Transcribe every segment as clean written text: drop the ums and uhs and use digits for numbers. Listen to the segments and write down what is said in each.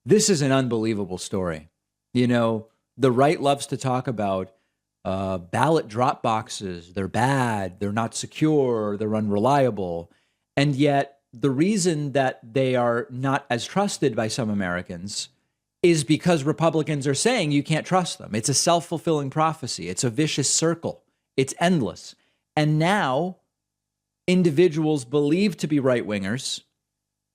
This is an unbelievable story. You know, the right loves to talk about ballot drop boxes. They're bad, they're not secure, they're unreliable. And yet, the reason that they are not as trusted by some Americans is because Republicans are saying you can't trust them. It's a self fulfilling prophecy, it's a vicious circle, it's endless. And now, individuals believed to be right wingers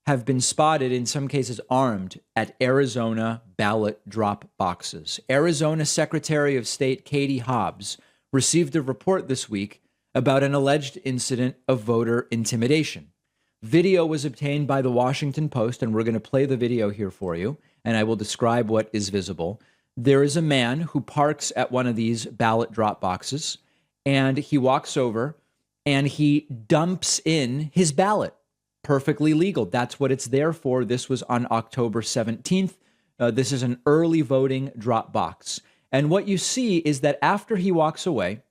have been spotted, in some cases armed, at Arizona ballot drop boxes. Arizona Secretary of State Katie Hobbs received a report this week about an alleged incident of voter intimidation. Video was obtained by the Washington Post, and we're going to play the video here for you, and I will describe what is visible. There is a man who parks at one of these ballot drop boxes, and he walks over and he dumps in his ballot. Perfectly legal. That's what it's there for. This was on October 17th. This is an early voting drop box. And what you see is that after he walks away,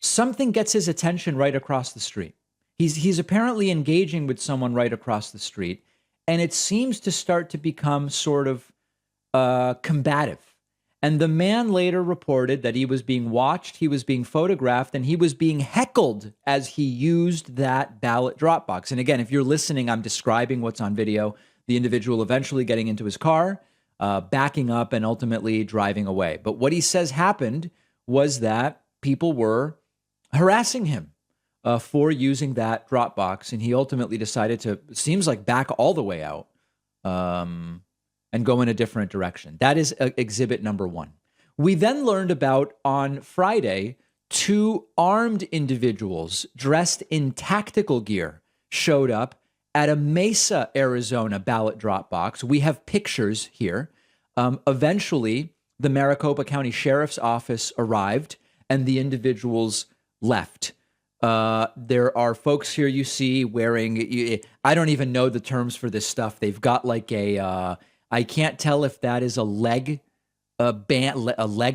something gets his attention right across the street. He's apparently engaging with someone right across the street, and it seems to start to become sort of combative. And the man later reported that he was being watched, he was being photographed, and he was being heckled as he used that ballot drop box. And again, if you're listening, I'm describing what's on video. The individual eventually getting into his car, backing up, and ultimately driving away. But what he says happened was that people were harassing him for using that drop box, and he ultimately decided to, seems like, back all the way out. And go in a different direction. That is exhibit number one. We then learned about, on Friday, two armed individuals dressed in tactical gear showed up at a Mesa, Arizona ballot drop box. We have pictures here. Eventually, the Maricopa County Sheriff's Office arrived and the individuals left. There are folks here you see wearing, I don't even know the terms for this stuff. They've got like I can't tell if that is a leg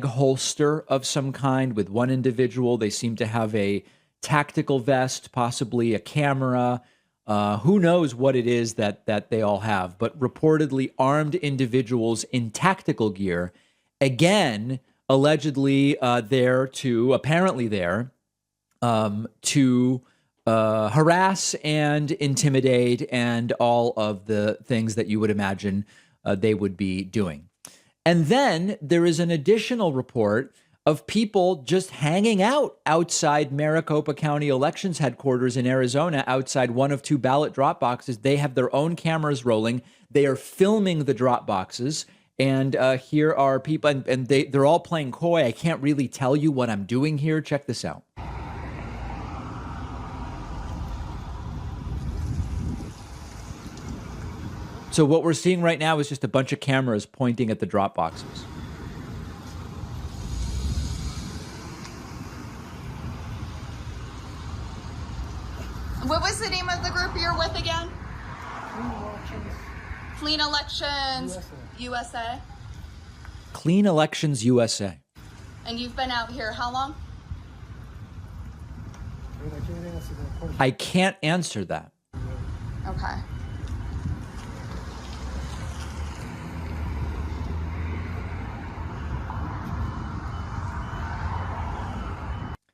holster of some kind with one individual. They seem to have a tactical vest, possibly a camera. Who knows what it is that they all have, but reportedly armed individuals in tactical gear, again, allegedly apparently there to harass and intimidate and all of the things that you would imagine they would be doing. And then there is an additional report of people just hanging out outside Maricopa County Elections Headquarters in Arizona, outside one of two ballot drop boxes. They have their own cameras rolling. They are filming the drop boxes. And here are people, and they're all playing coy. I can't really tell you what I'm doing here. Check this out. So what we're seeing right now is just a bunch of cameras pointing at the drop boxes. What was the name of the group you're with again? Clean Elections USA. Clean Elections USA. And you've been out here how long? I can't answer that. Okay.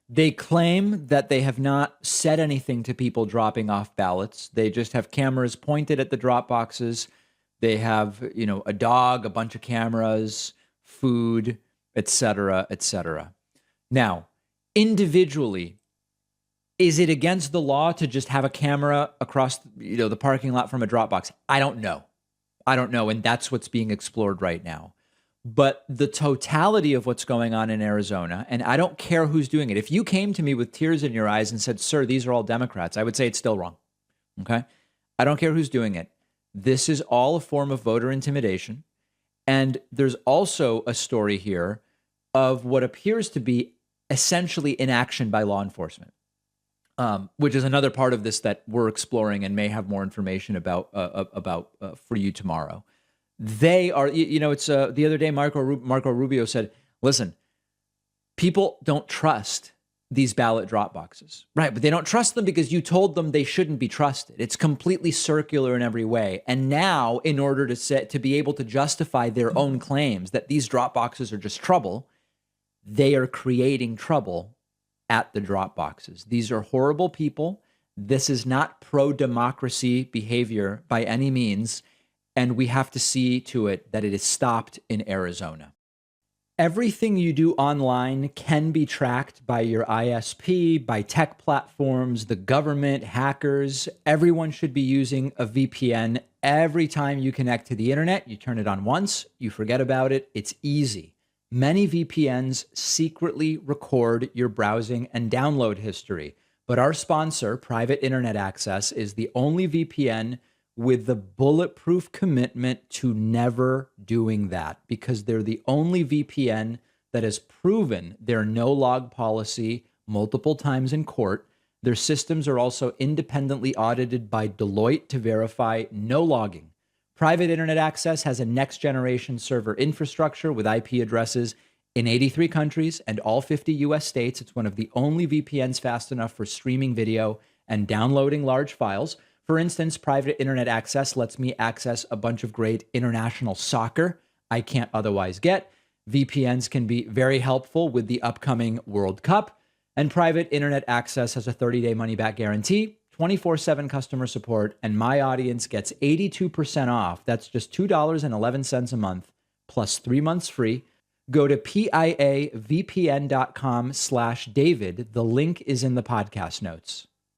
They claim that they have not said anything to people dropping off ballots. They just have cameras pointed at the drop boxes. They have, a dog, a bunch of cameras, food, et cetera, et cetera. Now, individually, is it against the law to just have a camera across, the parking lot from a drop box? I don't know. And that's what's being explored right now. But the totality of what's going on in Arizona, and I don't care who's doing it. If you came to me with tears in your eyes and said, sir, these are all Democrats, I would say it's still wrong. Okay? I don't care who's doing it. This is all a form of voter intimidation. And there's also a story here of what appears to be essentially inaction by law enforcement, which is another part of this that we're exploring and may have more information about for you tomorrow. They are, it's the other day, Marco Rubio said, listen, people don't trust these ballot drop boxes. Right, but they don't trust them because you told them they shouldn't be trusted. It's completely circular in every way. And now, in order to be able to justify their own claims that these drop boxes are just trouble, they are creating trouble at the drop boxes. These are horrible people. This is not pro-democracy behavior by any means, and we have to see to it that it is stopped in Arizona. Everything you do online can be tracked by your ISP, by tech platforms, the government, hackers. Everyone should be using a VPN every time you connect to the internet. You turn it on once, you forget about it. It's easy. Many VPNs secretly record your browsing and download history, but our sponsor, Private Internet Access, is the only VPN with the bulletproof commitment to never doing that, because they're the only VPN that has proven their no-log policy multiple times in court. Their systems are also independently audited by Deloitte to verify no logging. Private Internet Access has a next-generation server infrastructure with IP addresses in 83 countries and all 50 US states. It's one of the only VPNs fast enough for streaming video and downloading large files. For instance, Private Internet Access lets me access a bunch of great international soccer I can't otherwise get. VPNs can be very helpful with the upcoming World Cup. And Private Internet Access has a 30-day money-back guarantee, 24/7 customer support, and my audience gets 82% off. That's just $2.11 a month, plus 3 months free. Go to piavpn.com/David. The link is in the podcast notes.